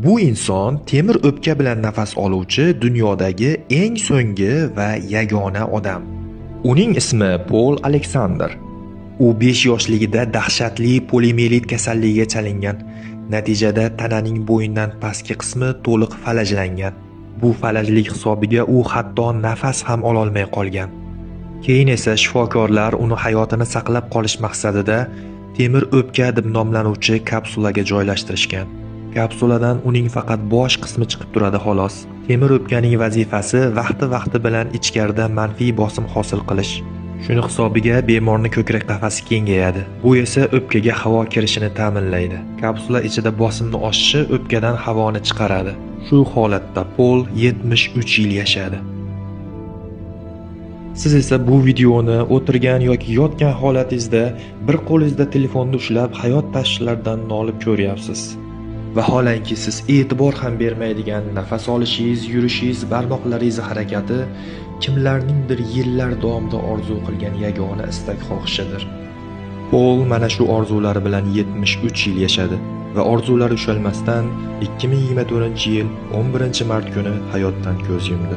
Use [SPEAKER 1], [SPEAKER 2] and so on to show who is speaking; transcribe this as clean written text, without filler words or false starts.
[SPEAKER 1] Bu inson temir o'pka bilan nafas oluvchi dunyodagi eng so'nggi va yagona odam. Uning ismi Pol Aleksandr. U 5 yoshligida dahshatli poliomiyelit kasalligiga chalingan. Natijada tananing bo'yindan pastki qismi to'liq falajlangan. Bu falajlik hisobiga u hatto nafas ham ololmay qolgan. Keyin esa shifokorlar uni hayotini saqlab qolish maqsadida temir o'pka deb nomlanuvchi kapsulaga joylashtirishgan. Kapsuladan uning faqat bosh qismi chiqib turadi xolos. Temir o'pkaning vazifasi vaqti bilan ichkarida manfiy bosim hosil qilish. Shuni hisobiga bemorning ko'krak qafasi kengayadi. Bu esa o'pkaga havo kirishini ta'minlaydi. Kapsula ichida bosimni oshishi o'pkadan havoni chiqaradi. Shu holatda Pol 73 yil yashadi. Siz esa bu videoni o'tirgan yoki yotgan holatingizda bir qo'lingizda telefonni ushlab hayot tashvishlaridan nolib ko'ryapsiz. Vaholanki siz e'tibor ham bermaydigan nafas olishingiz, yurishingiz, barmoqlaringiz harakati kimlarningdir yillar davomida orzu qilgan yagona istak xohishidir. Pol mana shu orzulari bilan 73 yil yashadi va orzulari ushalmasdan 2024-yil 11-mart kuni hayotdan ko'z yumdi.